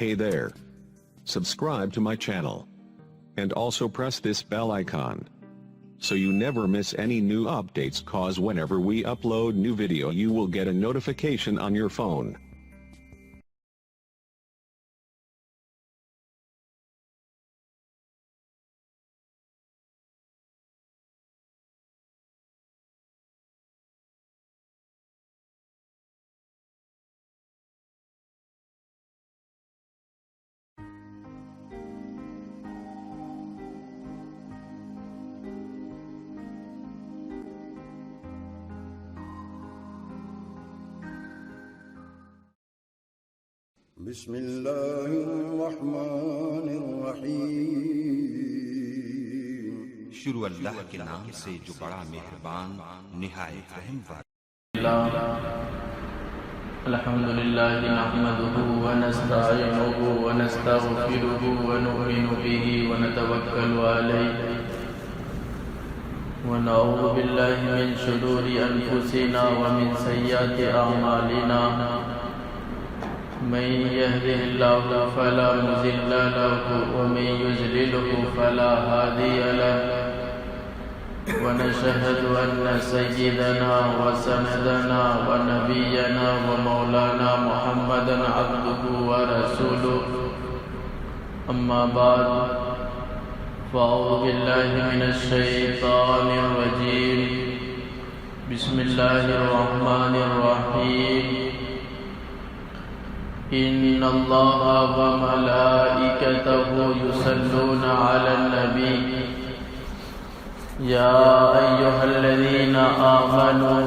Hey there. Subscribe to my channel. And also press this bell icon, so you never miss any new updates, cause whenever we upload new video you will get a notification on your phone. بسم الله الرحمن الرحیم. شروع اللہ کے نام سے جو بڑا مہربان نہایت رحم والا. الحمد لله نحمده ونستعينه ونستغفره ونؤمن به ونتوكل عليه ونعوذ بالله من شرور أنفسنا ومن سيئات أعمالنا. من يهده الله فلا مضل له ومن يضلل فلا هادي له. ونشهد أن سيدنا وسندنا ونبينا ومولانا محمدا عبده ورسوله. أما بعد فأعوذ بالله من الشيطان الرجيم. بسم الله الرحمن الرحيم. إن الله وملائكته يصلون على النبي يا أيها الذين آمنوا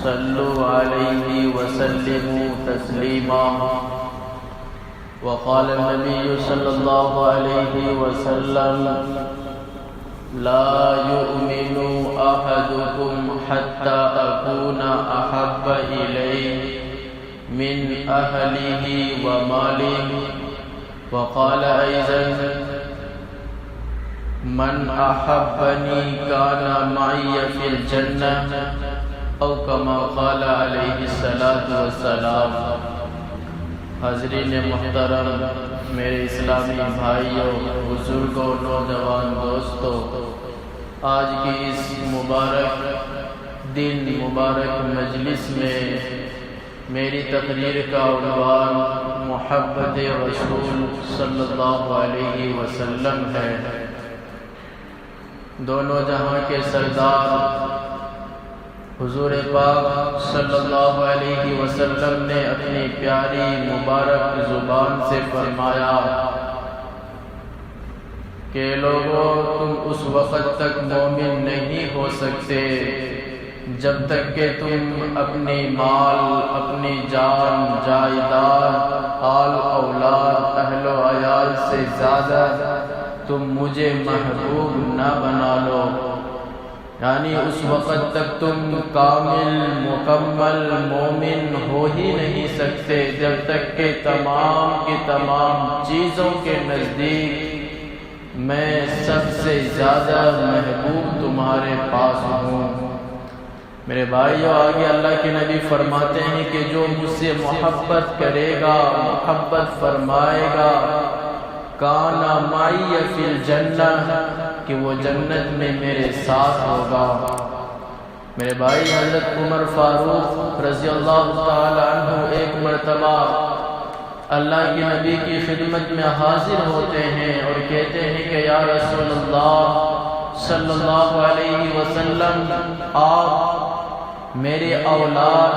صلوا عليه وسلموا تسليما. وقال النبي صلى الله عليه وسلم لا يؤمن أحدكم حتى أكون أحب إليه من أهله وماله. وقال أيضا من أحبني كان معي في الجنة أو كما قال عليه الصلاة والسلام. حاضرین محترم، میرے اسلامی بھائیوں، بزرگوں، نوجوان دوستوں، آج کی اس مبارک دن، مبارک مجلس میں میری تقریر کا عنوان محبت رسول صلی اللہ علیہ وسلم ہے. دونوں جہاں کے سردار حضور پاک صلی اللہ علیہ وسلم نے اپنی پیاری مبارک زبان سے فرمایا کہ لوگوں، تم اس وقت تک مومن نہیں ہو سکتے جب تک کہ تم اپنی مال، اپنی جان، جائیداد، آل اولاد، اہل و عیال سے زیادہ تم مجھے محبوب نہ بنا لو. یعنی اس وقت تک تم کامل مکمل مومن ہو ہی نہیں سکتے جب تک کہ تمام کی تمام چیزوں کے نزدیک میں سب سے زیادہ محبوب تمہارے پاس ہوں. میرے بھائیوں، آگے اللہ کے نبی فرماتے ہیں کہ جو مجھ سے محبت کرے گا، محبت فرمائے گا، کانا معی فی الجنہ، کہ وہ جنت میں میرے ساتھ ہوگا. میرے بھائی، حضرت عمر فاروق رضی اللہ تعالی عنہ ایک مرتبہ اللہ کے نبی کی خدمت میں حاضر ہوتے ہیں اور کہتے ہیں کہ یا رسول اللہ صلی اللہ علیہ وسلم، آپ میرے اولاد،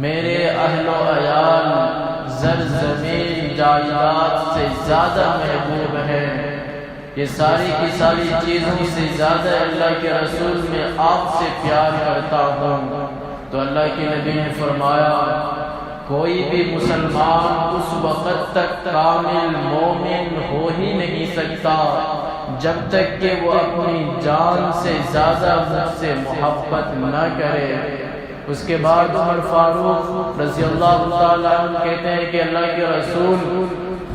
میرے اہل و عیال، زر زمین جائیداد سے زیادہ محبوب ہیں. یہ ساری کی ساری چیزوں سے زیادہ اللہ کے رسول میں آپ سے پیار کرتا ہوں. تو اللہ کے نبی نے فرمایا کوئی بھی مسلمان اس وقت تک کامل مومن ہو ہی نہیں سکتا جب تک کہ وہ اپنی جان سے زیادہ مجھ سے محبت نہ کرے. اس کے بعد عمر فاروق رضی اللہ تعالیٰ عنہ کہتے ہیں کہ اللہ کے رسول،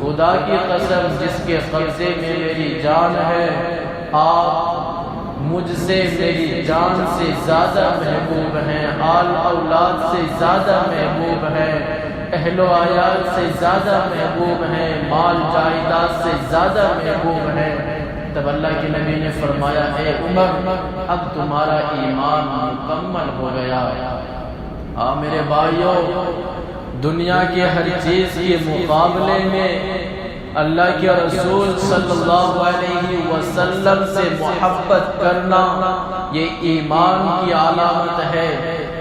خدا کی قسم جس کے قبضے میں میری جان ہے، آپ مجھ سے میری جان سے زیادہ محبوب ہیں، آل اولاد سے زیادہ محبوب ہیں. اہل و عیال سے زیادہ محبوب ہیں، مال جائیداد سے زیادہ محبوب ہیں، تب اللہ کے نبی نے فرمایا اے عمر اب تمہارا ایمان مکمل ہو گیا۔ میرے بھائیوں، دنیا کے ہر چیز کے مقابلے میں اللہ کے رسول صلی اللہ علیہ وسلم سے محبت کرنا یہ ایمان کی علامت ہے۔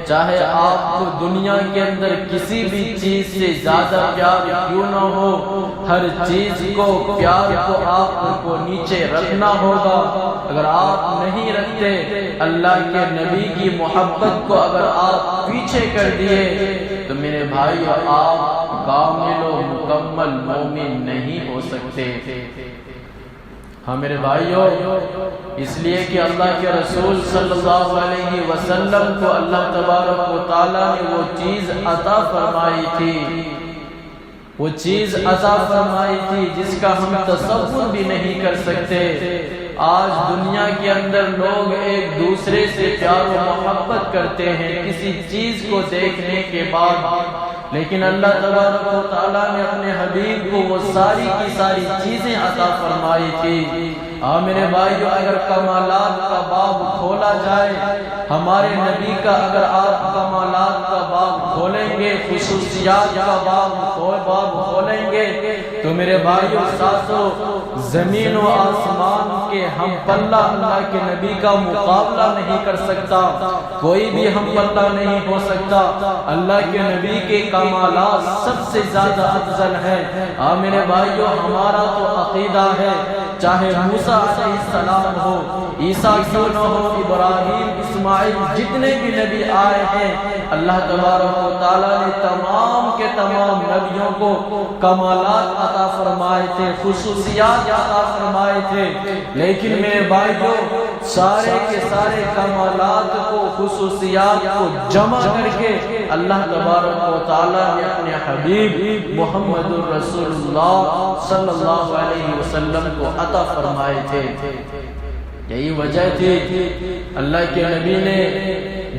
چاہے آپ کو دنیا کے اندر کسی بھی چیز سے زیادہ پیار کیوں نہ ہو، ہر چیز کو پیار کو آپ کو نیچے رکھنا ہوگا۔ اگر آپ نہیں رکھتے اللہ کے نبی کی محبت کو، اگر آپ پیچھے کر دیے تو میرے بھائی آپ کامل و مکمل مومن نہیں ہو سکتے۔ ہاں میرے بھائیوں، اس لیے کہ اللہ کے رسول صلی اللہ علیہ وسلم کو اللہ تبارک و تعالیٰ نے وہ چیز عطا فرمائی تھی، وہ چیز عطا فرمائی تھی جس کا ہم تصور بھی نہیں کر سکتے۔ آج دنیا کے اندر لوگ ایک دوسرے سے پیار و محبت کرتے ہیں کسی چیز کو دیکھنے کے بعد، لیکن اللہ تبارک و تعالیٰ نے اپنے حبیب کو وہ ساری کی ساری چیزیں عطا فرمائی تھی۔ میرے بھائیو، اگر کمالات کا باب کھولا جائے، ہمارے نبی کا اگر آپ کمالات کا باب کھولیں گے، خصوصیات کا باب کھولیں گے تو میرے بھائیو ساتھوں، زمین و آسمان کے ہم پلہ اللہ کے نبی کا مقابلہ نہیں کر سکتا، کوئی بھی ہم پلہ نہیں ہو سکتا۔ اللہ کے نبی کے کمالات سب سے زیادہ افضل ہے۔ میرے بھائیو، ہمارا تو عقیدہ ہے، چاہے موسیٰ علیہ السلام ہو، عیسیٰ کیوں نہ ہو، ابراہیم، اسماعیل، جتنے بھی نبی آئے ہیں، اللہ تبارک و تعالیٰ نے تمام کے تمام نبیوں کو کمالات عطا فرمائے تھے، خصوصیات عطا فرمائے تھے، لیکن میرے بھائیوں سارے کے سارے کمالات کو، خصوصیات کو جمع کر کے اللہ تبارک و تعالیٰ نے اپنے حبیب محمد الرسول اللہ صلی اللہ علیہ وسلم کو عطا فرمائے تھے۔ یہی وجہ تھی اللہ کے نبی نے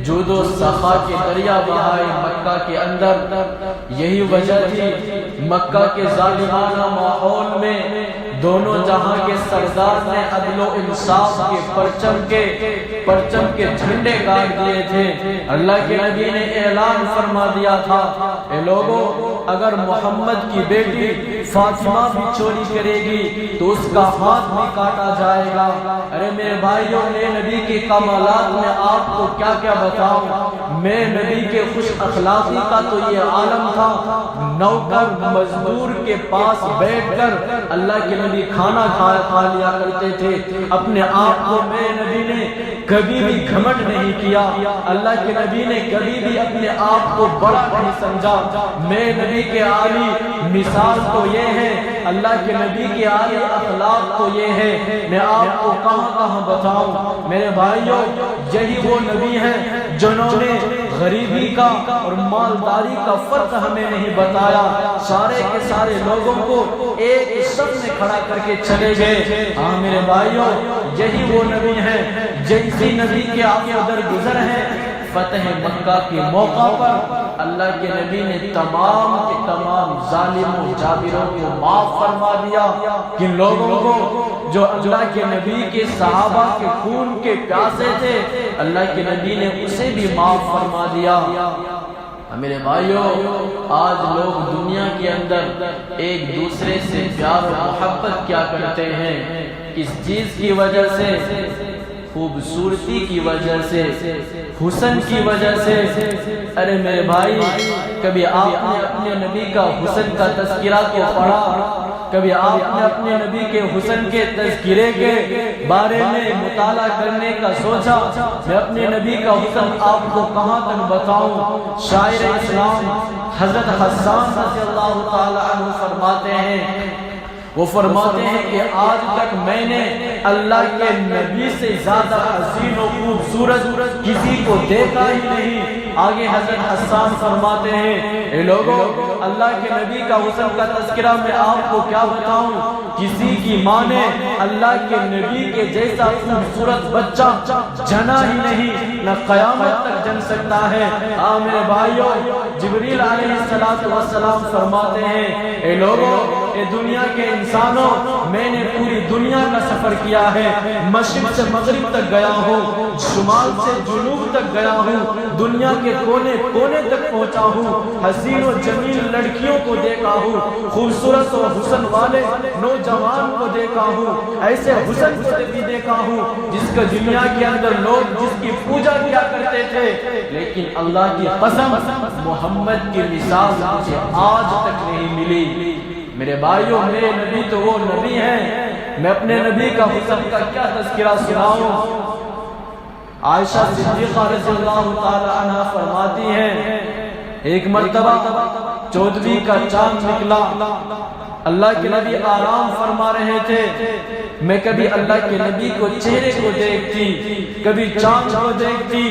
جود و سخا کے دریا بہائے مکہ کے اندر۔ یہی وجہ تھی مکہ کے ظالمانہ ماحول میں دونوں جہاں کے سردار نے عدل و انصاف کے پرچم کے جھنڈے گاڑ دیے تھے۔ اللہ کے نبی نے اعلان فرما دیا تھا، اے لوگوں، اگر محمد کی بیٹی فاطمہ بھی چوری کرے گی تو اس کا ہاتھ بھی کاٹا جائے گا۔ ارے میرے بھائیوں، میرے نبی کے کمالات میں آپ کو کیا کیا بتاؤں۔ میرے نبی کے خوش اخلاقی کا تو یہ عالم تھا، نوکر مزدور کے پاس بیٹھ کر اللہ کے نبی کھانا کھا لیا کرتے تھے۔ اپنے آپ کو میرے نبی نے کبھی بھی گھمنڈ نہیں کیا، اللہ کے نبی نے کبھی بھی اپنے آپ کو بڑا نہیں سمجھا۔ میرے نبی کے عالی مثال تو یہ ہے، اللہ کے نبی کے عالی اخلاق تو یہ ہے، میں آپ کو کہاں کہاں بتاؤں۔ میرے بھائیوں، یہی وہ نبی ہیں جنہوں نے غریبی کا اور مالداری کا فرق ہمیں نہیں بتایا، سارے کے سارے لوگوں کو ایک صف میں کھڑا کر کے چلے گئے۔ میرے بھائیوں، یہی وہ نبی ہیں جیسی نبی کے آپ در گزر ہیں۔ فتح مکہ کے موقع پر اللہ کے نبی نے تمام کے تمام ظالموں جابروں کو معاف فرما دیا، کن لوگوں کو جو اللہ کے نبی کے صحابہ کے خون کے پیاسے تھے، اللہ کے نبی نے اسے بھی معاف فرما دیا۔ میرے بھائیوں، آج لوگ دنیا کے اندر ایک دوسرے سے پیار و محبت کیا کرتے ہیں؟ اس چیز کی وجہ سے، خوبصورتی کی وجہ سے، حسن کی وجہ سے۔ ارے میرے بھائی، کبھی آپ نے اپنے نبی کا حسن کا تذکرہ کو پڑھا؟ کبھی آپ نے اپنے نبی کے حسن کے تذکرے کے بارے میں مطالعہ کرنے کا سوچا؟ میں اپنے نبی کا حسن آپ کو کہاں تک بتاؤں۔ شاعر اسلام حضرت حسان رضی اللہ تعالی عنہ فرماتے ہیں، وہ فرماتے ہیں کہ آج تک میں نے اللہ کے نبی سے زیادہ حسین و خوبصورت کسی کو دیکھا ہی نہیں۔ آگے حضرت حسان فرماتے ہیں اے لوگوں، اللہ کے نبی کا حسن کا تذکرہ میں آپ کو کیا بتاؤں، کسی کی ماں نے اللہ کے نبی کے جیسا خوبصورت بچہ جنا ہی نہیں، نہ قیامت تک جن سکتا ہے۔ میرے بھائیوں، جبریل علیہ السلام فرماتے ہیں اے لوگوں، اے دنیا کے انسانوں، میں نے پوری دنیا کا سفر کیا ہے، مشرق سے مغرب تک گیا ہوں، شمال سے جنوب تک گیا ہوں، دنیا کے کونے کونے تک پہنچا ہوں، حسین و جمیل لڑکیوں کو دیکھا ہوں، خوبصورت و حسن والے نوجوان کو دیکھا ہوں، ایسے حسن کو بھی دیکھا ہوں جس کا دنیا کے اندر لوگ جس کی پوجا کیا کرتے تھے، لیکن اللہ کی قسم محمد کی مثال مجھے آج تک نہیں ملی۔ میرے بھائیوں، میرے نبی تو وہ نبی ہیں، میں اپنے نبی کا حسن کا کیا تذکرہ سناؤں۔ عائشہ صدیقہ رضی اللہ تعالی عنہ فرماتی ہیں ایک مرتبہ 14ویں کا چاند نکلا، اللہ کے نبی آرام فرما رہے تھے، میں کبھی اللہ کے نبی کو چہرے کو دیکھتی، کبھی چاند کو دیکھتی،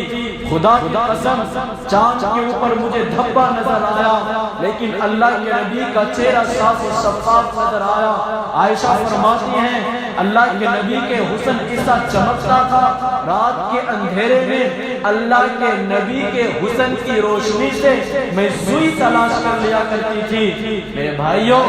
خدا کی قسم چاند کے اوپر مجھے دھبا نظر آیا، لیکن اللہ کے نبی کا چہرہ صاف و شفاف نظر آیا۔ عائشہ فرماتی ہیں اللہ کے نبی کے حسن ایسا چمکتا تھا، رات کے اندھیرے میں اللہ کے نبی کے حسن کی روشنی سے میں سوئی تلاش کر لیا کرتی تھی۔ میرے بھائیوں،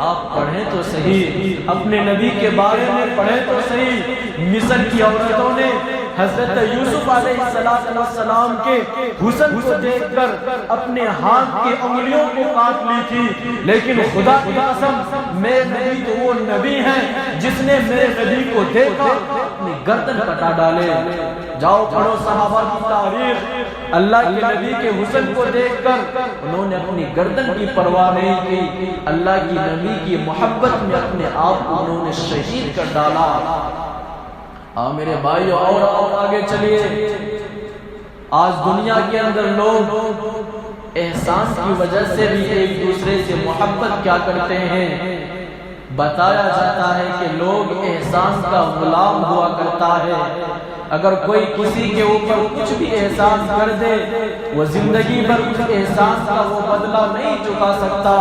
آپ پڑھیں تو صحیح، اپنے نبی کے بارے میں پڑھیں تو صحیح، مصر کی عورتوں نے حضرت یوسف علیہ السلام کے حسن کو دیکھ کر اپنے ہاتھ کی انگلیوں کو کاٹ لی تھی، لیکن خدا کی قسم میرے نبی تو وہ نبی ہیں جس نے میرے نبی کو دیکھا اپنی گردن کٹا ڈالے۔ جاؤ پڑھو صحابہ کی تاریخ، اللہ کے نبی کے حسن کو دیکھ کر انہوں نے اپنی گردن کی پرواہ نہیں کی، اللہ کی نبی کی محبت میں اپنے آپ کو انہوں نے شہید کر ڈالا۔ میرے بھائیو، اور آگے چلیے، آج دنیا کے اندر لوگ احسان کی وجہ سے بھی ایک دوسرے سے محبت کیا کرتے ہیں۔ بتایا جاتا ہے کہ لوگ احسان کا غلام ہوا کرتا ہے، اگر کوئی کسی کے اوپر کچھ بھی احسان کر دے، وہ زندگی بھر اس احسان کا وہ بدلہ نہیں چکا سکتا،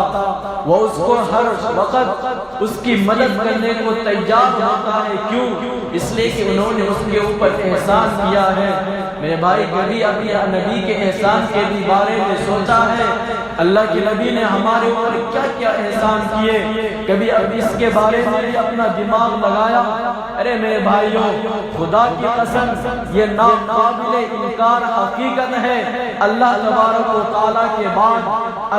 وہ اس کو ہر وقت اس کی مدد کرنے کو تیار ہوتا ہے۔ کیوں؟ اس لیے کہ انہوں نے اس کے اوپر احسان کیا ہے۔ میرے بھائی، کبھی اپنے نبی کے احسان کے بھی بارے میں سوچا ہے اللہ کے نبی نے ہمارے اوپر کیا کیا احسان کیے؟ کبھی اس کے بارے میں بھی اپنا دماغ لگایا؟ ارے میرے بھائیوں، خدا کی قسم یہ ناقابل انکار حقیقت ہے، اللہ تبارک و تعالیٰ کے بعد،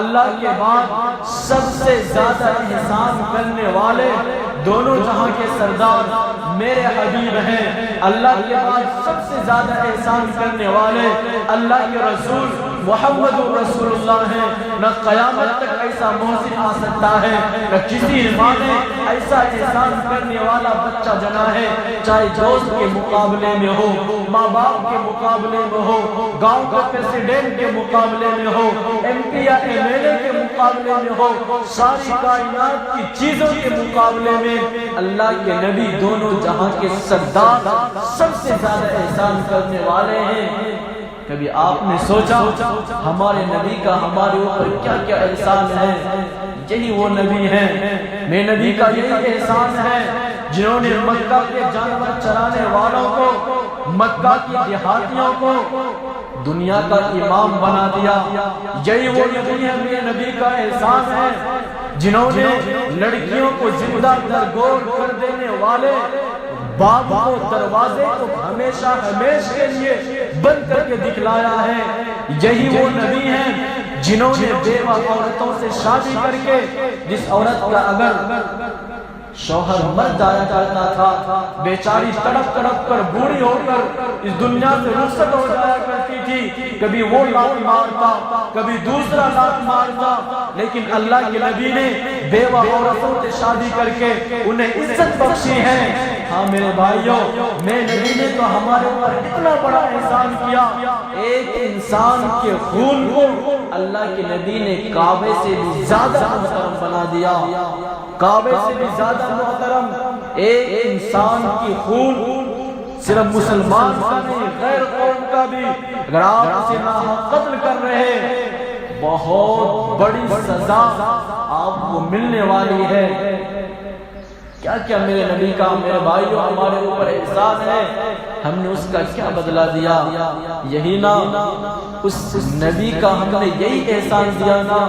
اللہ کے بعد سب سے زیادہ احسان کرنے والے دونوں جہاں کے سردار میرے حبیب ہیں۔ اللہ کے بعد سب سے زیادہ احسان کرنے والے اللہ کے رسول محمد رسول اللہ ہیں۔ نہ قیامت تک ایسا محسن آ سکتا ہے، نہ کسی ماں نے ایسا احسان کرنے والا بچہ جنا ہے، چاہے دوست کے مقابلے میں ہو، ماں باپ کے مقابلے میں ہو، گاؤں کا پریزیڈنٹ کے مقابلے میں ہو، ایم پی یا ایم ایل اے کے مقابلے میں ہو، ساری کائنات کی چیزوں کے مقابلے میں اللہ کے نبی دونوں جہاں کے سردار سب سے زیادہ احسان کرنے والے ہیں۔ کبھی آپ نے سوچا ہمارے نبی کا ہمارے اوپر کیا کیا احسان ہے؟ یہی وہ نبی ہیں، میرے نبی کا یہی احسان ہے جنہوں نے مکہ کے جانور چرانے والوں کو، مکہ کی دیہاتیوں کو دنیا کا امام بنا دیا۔ یہی وہ نبی ہے، میرے نبی کا احسان ہے جنہوں نے لڑکیوں کو زندہ درگور کر دینے والے باب کو، دروازے کو ہمیشہ ہمیشہ کے لیے بند کر کے دکھلایا ہے۔ یہی وہ نبی ہیں جنہوں نے بیوہ عورتوں سے شادی کر کے، جس عورت کا اگر شوہر مر جایا کرتا تھا، بیچاری تڑپ تڑپ کر بوڑھی ہو کر اس دنیا سے رخصت ہو جایا کرتی تھی، کبھی وہ لات مارتا، کبھی دوسرا لات مارتا، لیکن اللہ کے نبی نے بیوہ عورتوں سے شادی کر کے انہیں عزت بخشی ہے۔ ہاں میرے بھائیوں، میں نبی نے تو ہمارے اوپر اتنا بڑا احسان کیا، ایک انسان کے خون کو اللہ کے نبی نے کعبے سے بھی زیادہ محترم بنا دیا، کعبے سے بھی زیادہ محترم۔ ایک انسان کی خون صرف مسلمان کا نہیں، غیر قوم کا بھی، اگر آپ اسے ناحق قتل کر رہے ہیں، بہت بڑی سزا آپ کو ملنے والی ہے۔ کیا کیا میرے نبی کا میرے بھائیوں ہمارے اوپر احسان ہے، ہم نے اس کا کیا بدلہ دیا؟ یہی نا اس نبی کا ہم نے یہی احسان دیا نا،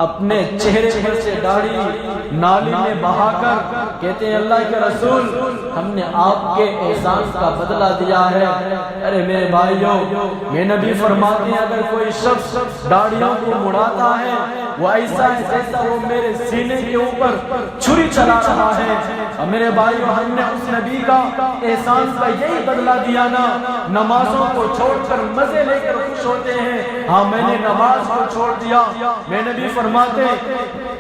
اپنے چہرے پر سے داڑھی نالی میں بہا کر کہتے ہیں اللہ کے رسول ہم نے آپ کے احسان کا بدلہ دیا ہے۔ ارے میرے بھائیوں، میں نبی فرماتے ہیں اگر کوئی شخص داڑھیوں کو مڑاتا ہے وہ ایسا ہے جیسا وہ میرے سینے کے اوپر چھری چلا رہا ہے۔ اور میرے بھائیوں، ہم نے اس نبی کا احسان کا یہی بدلہ دیا نا، نمازوں کو چھوڑ کر مزے لے کر خوش ہوتے ہیں، ہاں میں نے نماز کو چھوڑ دیا۔ میں نبی فرماتے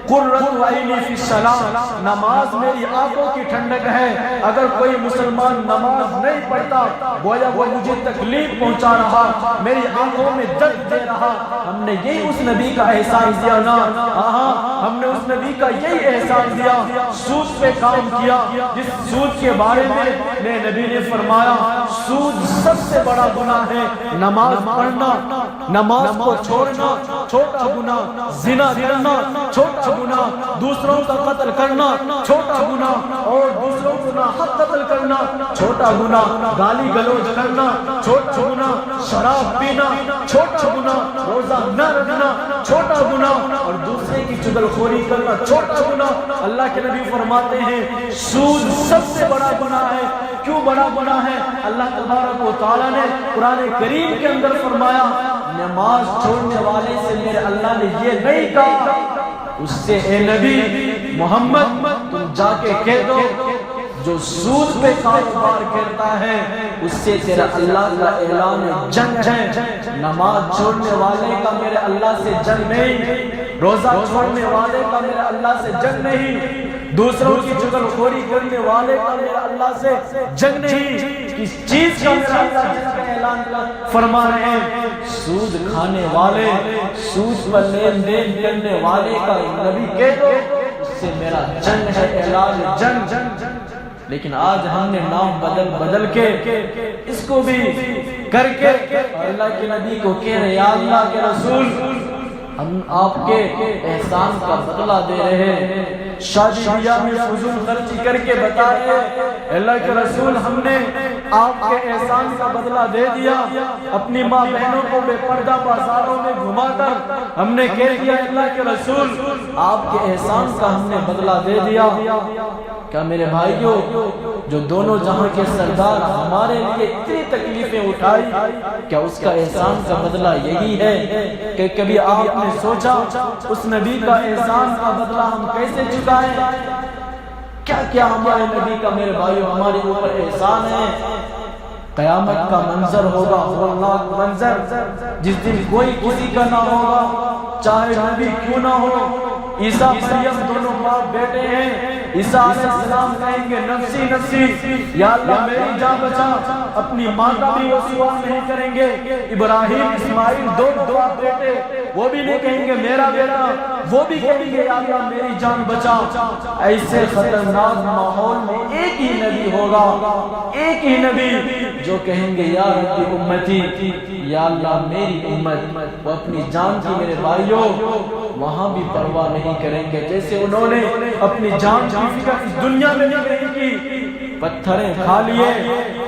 قرۃ عینی فی الصلاۃ، نماز میری آنکھوں کی ٹھنڈک ہے۔ اگر کوئی مسلمان نماز نہیں پڑھتا گویا وہ مجھے تکلیف پہنچا رہا، میری آنکھوں میں درد دے رہا۔ ہم نے یہی اس نبی کا احسان دیا نا، ہاں ہم نے اس نبی کا یہی احسان دیا۔ سود پہ کام کیا، جس سود کے بارے میں نبی نے فرمایا سود سب سے بڑا گناہ ہے، نماز پڑھنا، نماز کو چھوڑنا چھوٹا گناہ، زنا کرنا چھوٹا گناہ، دوسروں کا قتل کرنا چھوٹا گناہ، اور دوسروں کو ناحق قتل کرنا چھوٹا گناہ، گالی گلوچ کرنا چھوٹا گناہ، شراب پینا چھوٹا گناہ، روزہ نہ رکھنا چھوٹا گناہ، اور دوسرے کی چغلخوری کرنا چھوٹا گناہ۔ اللہ کے نبی فرماتے ہیں سود سب سے بڑا گناہ ہے۔ کیوں بڑا گناہ ہے؟ اللہ تبارک و تعالیٰ نے قرآن کریم کے اندر فرمایا نماز چھوڑنے والے سے میرے اللہ نے یہ نہیں کہا اس سے اے نبی محمد تم جا کے کہہ دو جو سود پہ کاروبار کرتا ہے اس سے تیرا اللہ کا اعلان جنگ ہے۔ نماز چھوڑنے والے کا میرے اللہ سے جنگ نہیں، روزہ چھوڑنے والے کا میرے اللہ سے جنگ نہیں، دوسروں کی چغلخوری کرنے والے کا میرا اللہ سے جنگ نہیں۔ کس چیز کا میرا اللہ جنگ کا اعلان فرما رہے ہیں؟ سود کھانے والے، سود پر لین دین کرنے والے کا نبی کہہ دو اس سے میرا جنگ ہے، اعلان جنگ۔ لیکن آج ہم نے نام بدل کے اس کو بھی کر کے اللہ کے نبی کو کہہ رہے یا اللہ کے رسول ہم آپ کے احسان کا بدلہ دے رہے ہیں، شادی بیاہ میں فضول خرچی کر کے بتا رہے ہیں اللہ کے رسول ہم نے آپ کے احسان کا بدلہ دے دیا، اپنی ماں بہنوں کو بے پردہ بازاروں میں گھما کر ہم نے کہہ دیا اللہ کے رسول آپ کے احسان کا ہم نے بدلہ دے دیا۔ کیا میرے بھائیوں جو دونوں جہاں کے سردار ہمارے لیے اتنی تکلیفیں اٹھائی، کیا اس کا احسان کا بدلہ یہی ہے کہ کبھی آپ نے سوچا اس نبی کا احسان کا بدلہ ہم کیسے چکائیں؟ کیا کیا ہمارے نبی کا میرے بھائیوں ہمارے اوپر احسان ہے۔ قیامت کا منظر ہوگا ہولناک منظر، جس دن کوئی کسی کا نہ ہوگا، چاہے نبی کیوں نہ ہو۔ عیسیٰ مریم دونوں باپ بیٹے ہیں، عیسیٰ علیہ السلام کہیں گے نفسی نفسی یا اللہ میری جان بچا، اپنی ماں کا بھی وہ سوال نہیں کریں گے۔ ابراہیم اسماعیل دونوں باپ بیٹے، وہ بھی نہیں کہیں گے میرا بیٹا، وہ بھی کہیں گے یا اللہ میری جان بچا۔ ایسے خطرناک ماحول میں ایک ہی نبی ہوگا، ایک ہی نبی جو کہیں گے یا ربی امتی، یا اللہ میری امت۔ وہ اپنی جان کی میرے بھائیوں وہاں بھی پرواہ نہیں کریں گے، جیسے انہوں نے اپنی جان کی فکر اس دنیا میں نہیں کی، پتھریں کھا لیے،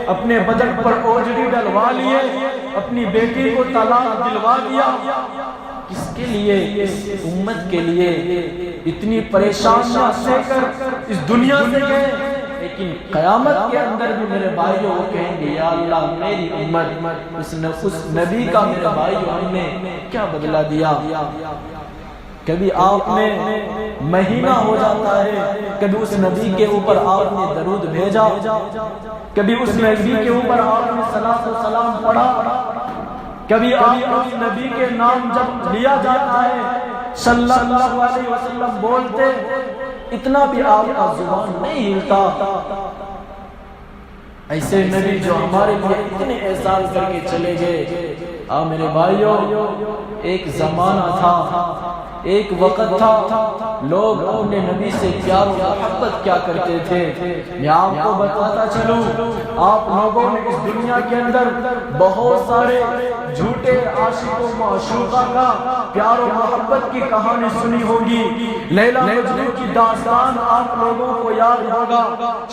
اپنے بدن پر اوجڑی ڈلوا لیے، اپنی بیٹی کو طلاق دلوا دیا۔ کس کے لیے؟ اس امت کے لیے اتنی پریشانیاں سہ کر اس دنیا سے گئے، لیکن قیامت کے اندر بھی میرے بھائیوں وہ کہیں گے یا اللہ میری امت، اس نبی کا میرے بھائیوں ہم نے کیا بدلہ دیا۔ کبھی آپ نے مہینہ ہو جاتا ہے، کبھی اس نبی کے اوپر آپ نے درود بھیجا، کبھی اس نبی کے اوپر آپ نے صلاۃ و سلام پڑھا، کبھی آپ اس نبی کے نام جب لیا جاتا ہے صلی اللہ علیہ وسلم بولتے اتنا بھی آپ کا زبان نہیں ہلتا۔ ایسے نبی جو ہمارے لیے اتنے احسان کر کے چلے گئے۔ میرے بھائیوں، ایک زمانہ تھا، ایک وقت تھا، لوگ اپنے نبی سے پیار و محبت کیا کرتے تھے۔ میں آپ کو بتاتا چلوں، آپ لوگوں نے اس دنیا کے اندر بہت سارے جھوٹے عاشق و معشوقہ کا پیار و محبت کی کہانی سنی ہوگی۔ لیلا مجنون کی داستان آپ لوگوں کو یاد ہوگا۔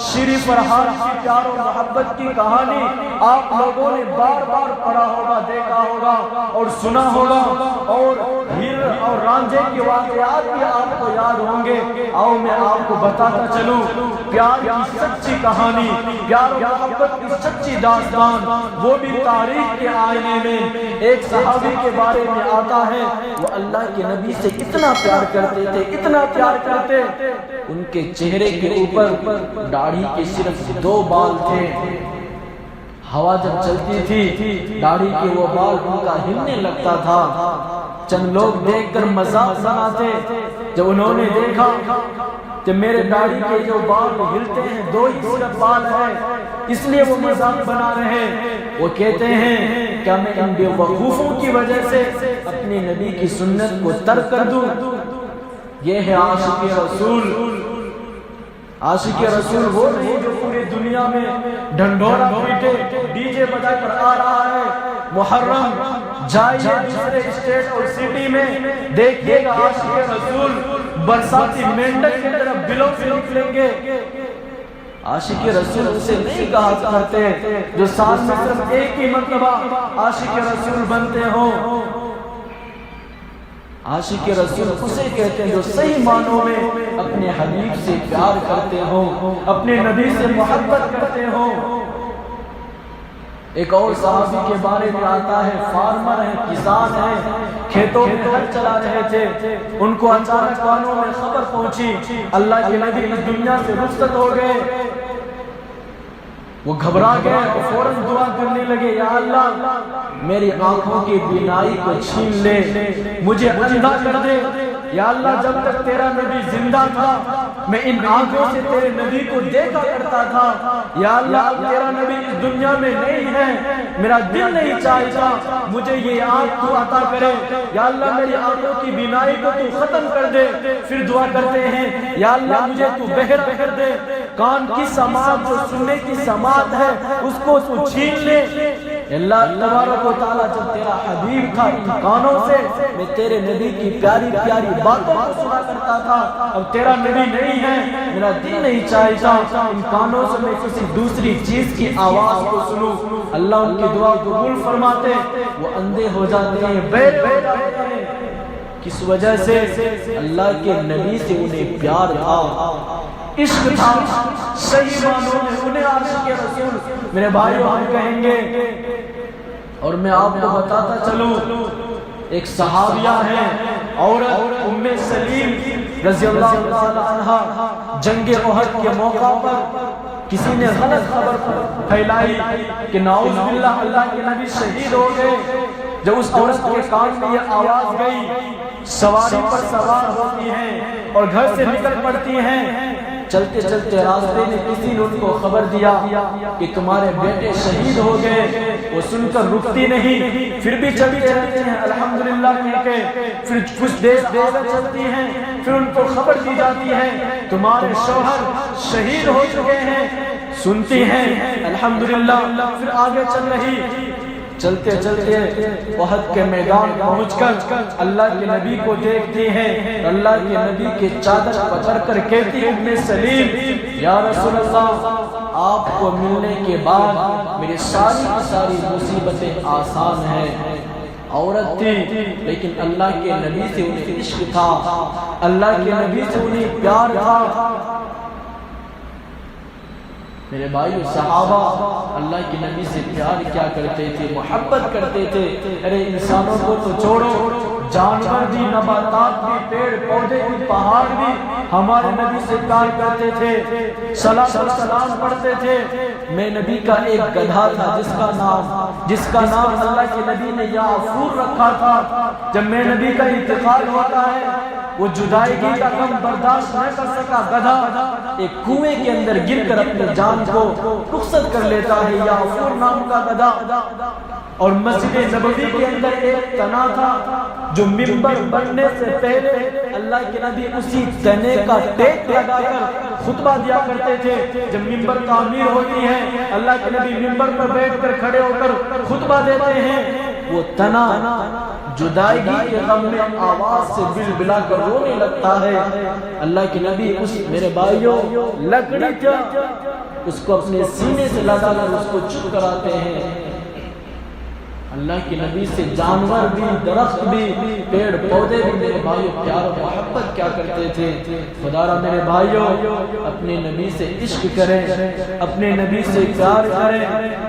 شیری فرحان کی پیار و محبت کی کہانی آپ لوگوں نے بار بار پڑھا ہوگا، دیکھا ہوگا اور سنا ہوگا، اور ہیر اور رانجھے کے واقعات بھی آپ کو یاد ہوں گے۔ آؤ میں آپ کو بتاتا چلوں پیار کی سچی کہانی، پیار و محبت کی سچی داستان، وہ بھی تاریخ کے آئینے میں۔ ایک صحابی کے بارے میں آتا ہے، وہ اللہ کے نبی سے اتنا پیار کرتے تھے، اتنا پیار کرتے، ان کے چہرے کے اوپر داڑھی کے صرف 2 بال تھے۔ ہوا جب چلتی تھی داڑھی کے وہ بال ان کا ہلنے لگتا تھا۔ چند لوگ دیکھ کر مذاق بناتے، جب انہوں نے دیکھا کہ میرے داڑھی کے جو بال ہلتے ہیں 2 ہی صرف بال ہیں، اس لیے وہ مذاق بنا رہے ہیں۔ وہ کہتے ہیں کیا میں ان بے وقوفوں کی وجہ سے اپنے نبی کی سنت کو ترک کر دوں؟ یہ ہے عاشق رسول۔ عاشق رسول وہ نہیں جو پوری دنیا میں ڈھنڈورا پیٹے، ڈی جے بجا کر آ رہا ہے۔ محرم جائیے دوسرے اسٹیٹ اور سٹی میں، دیکھیے گا عاشق رسول برساتی مینڈک کی طرف بلوں سے نکلیں گے۔ عاشق رسول اسے نہیں کہا کرتے جو سال میں صرف ایک ہی مرتبہ عاشق رسول بنتے ہوں۔ عاشق رسول اسے کہتے ہیں جو صحیح معنوں میں اپنے حبیب سے پیار کرتے ہوں، اپنے نبی سے محبت کرتے ہوں۔ ایک اور صحابی کے بارے میں آتا ہے، فارمر ہیں، کسان ہیں، کھیتوں میں ہل چلا رہے تھے، ان کو اچانک کانوں میں خبر پہنچی اللہ کے نبی اس دنیا سے رخصت ہو گئے۔ وہ گھبرا گئے، وہ فوراً دعا کرنے لگے، یا اللہ میری آنکھوں کی بینائی کو چھین لے، مجھے اندھا کر دے۔ یا اللہ جب تک تیرا نبی زندہ تھا میں ان آنکھوں سے تیرے نبی کو دیکھا کرتا تھا، یا اللہ تیرا نبی اس دنیا میں نہیں ہے، میرا دل نہیں چاہتا مجھے یہ آنکھ تو عطا کرے، یا اللہ میری آنکھوں کی بینائی کو تو ختم کر دے۔ پھر دعا کرتے ہیں، یا اللہ مجھے تو بہر دے، کان کی سماعت جو سننے کی سماعت ہے اس کو تو چھین لے۔ اللہ تبارک و تعالیٰ جب تیرا حبیب تھا ان کانوں سے میں تیرے نبی کی پیاری پیاری باتوں کو سنا کرتا تھا، اب تیرا نبی نہیں ہے، میرا دل نہیں چاہتا ان کانوں سے میں کسی دوسری چیز کی آواز کو سنوں۔ اللہ ان کی دعا قبول فرماتے، وہ اندھے ہو جاتے ہیں، بیٹھ جاتے ہیں۔ کس وجہ سے؟ اللہ کے نبی سے انہیں پیار تھا، عشق تھا، صحیح معنوں میں انہیں عاشق رسول میرے بھائیوں ہم کہیں گے۔ اور میں آپ کو بتاتا چلوں ایک صحابیہ ہے عورت ام سلیم رضی اللہ تعالی عنہ، جنگ احد کے موقع پر کسی نے غلط خبر پھیلائی کہ نعوذ باللہ اللہ کے نبی شہید ہو گئے۔ جب اس عورت کے کان میں یہ آواز گئی، سواری پر سوار ہوتی ہیں اور گھر سے نکل پڑتی ہیں، چلتے چلتے راستے میں کسی نے ان کو خبر دیا کہ تمہارے بیٹے شہید ہو گئے۔ وہ سن کر رکتی نہیں، پھر بھی چلتے رہتے ہیں الحمدللہ کہہ کے، پھر کچھ دیر آگے چلتی ہیں، پھر ان کو خبر دی جاتی ہے تمہارے شوہر شہید ہو چکے ہیں، سنتی ہیں الحمدللہ، پھر آگے چل رہی، چلتے چلتے احد کے میدان پہنچ کر اللہ کے نبی کو دیکھتی ہیں، اللہ کے نبی کے چادر پکڑ کر کہتی ہے ام سلیم یا رسول اللہ آپ کو ملنے کے بعد میری ساری مصیبتیں آسان ہیں۔ عورت تھی لیکن اللہ کے نبی سے انہیں عشق تھا، اللہ کے نبی سے انہیں پیار تھا۔ میرے بھائیو صحابہ اللہ کے نبی سے پیار کیا کرتے تھے، محبت کرتے تھے۔ ارے انسانوں کو تو چھوڑو، جانور بھی، نباتات بھی، پیڑ پودے بھی، پہاڑ بھی ہمارے نبی سے پیار کرتے تھے، صلاۃ و سلام پڑھتے تھے۔ میں نبی کا ایک گدھا تھا جس کا نام اللہ کے نبی نے یا غفور رکھا تھا۔ جب میں نبی کا انتقال ہوتا ہے وہ جدائیگی کا غم برداشت نہ کر سکا گدھا ایک کنویں کے اندر گر کر اپنی جان کو رخصت کر لیتا ہے یعفور نام کا گدھا. اور مسجد نبوی کے اندر ایک تنا تھا جو ممبر بننے سے پہلے اللہ کے نبی اسی تنے کا ٹیک لگا کر خطبہ دیا کرتے تھے. جب ممبر تعمیر ہوتی ہے اللہ کے نبی ممبر پر بیٹھ کر کھڑے ہو کر خطبہ دیتے ہیں. وہ تنا جدائیگی کے غم میں آواز سے بلبلا کر رونے لگتا ہے. اللہ کے نبی اس میرے بھائیوں لکڑی کیا اس کو اپنے سینے سے لگا کر اس کو چپ کراتے ہیں. اللہ کے نبی سے جانور بھی درخت بھی پیڑ پودے بھی میرے بھائیوں پیار و محبت کیا کرتے تھے. خدا را میرے بھائیوں اپنے نبی سے عشق کریں, اپنے نبی سے پیار کریں,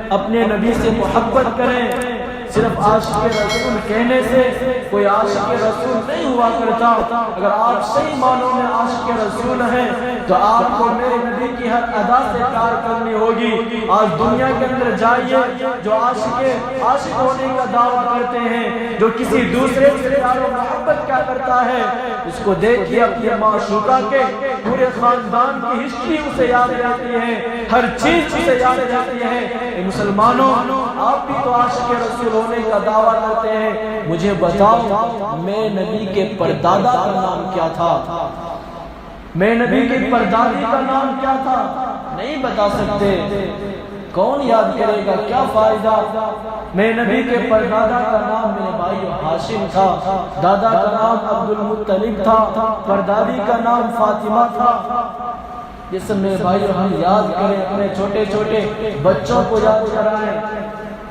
اپنے نبی سے محبت کریں. صرف عاشق رسول کہنے سے کوئی عاشق رسول نہیں ہوا کرتا. اگر آپ صحیح معنوں میں عاشق رسول ہیں تو آپ کو میرے نبی کی ہر ادا سے پیار کرنی ہوگی. آج دنیا کے اندر جائیے جو عاشق ہونے کا دعویٰ کرتے ہیں, جو کسی دوسرے سے پیار و محبت کیا کرتا ہے, اس کو دیکھیے اپنی معشوقہ کے پورے خاندان کی ہسٹری اسے یاد رہتی ہے, ہر چیز اسے یاد رہتی ہے. مسلمانوں آپ بھی تو عاشق رسول ہونے کا دعویٰ کرتے ہیں. مجھے بتاؤ میں نبی کے پردادا کا نام کیا تھا؟ میں نبی کی پردادی کا نام کیا تھا؟ نہیں بتا سکتے. کون یاد کرے گا؟ کیا فائدہ. میں نبی کے پردادا کا نام میرے بھائی ہاشم تھا, دادا کا نام عبد المطلب تھا, پردادی کا نام فاطمہ تھا. یہ سب میرے بھائی ہم یاد کریں, اپنے چھوٹے چھوٹے بچوں کو یاد کرائیں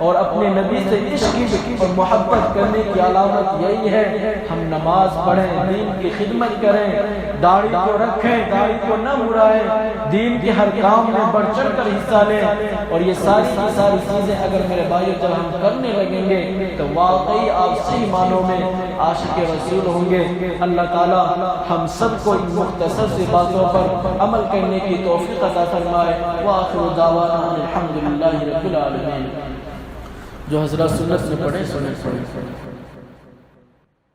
اور اپنے نبی سے عشق اور محبت کرنے کی علامت یہی ہے ہم نماز پڑھیں, دین کی خدمت کریں, داڑھی کو رکھیں, داڑھی کو نہ مرائیں, دین کے ہر کام میں بڑھ چڑھ کر حصہ لیں. اور یہ ساری چیزیں اگر میرے بھائیوں جب ہم کرنے لگیں گے تو واقعی آپ صحیح معنوں میں عاشق رسول ہوں گے. اللہ تعالی ہم سب کو ان مختصر سی باتوں پر عمل کرنے کی توفیق عطا فرمائے. وآخر دعوانا الحمدللہ رب العالمین. جو حضرات سنت میں پڑھیں سنیں.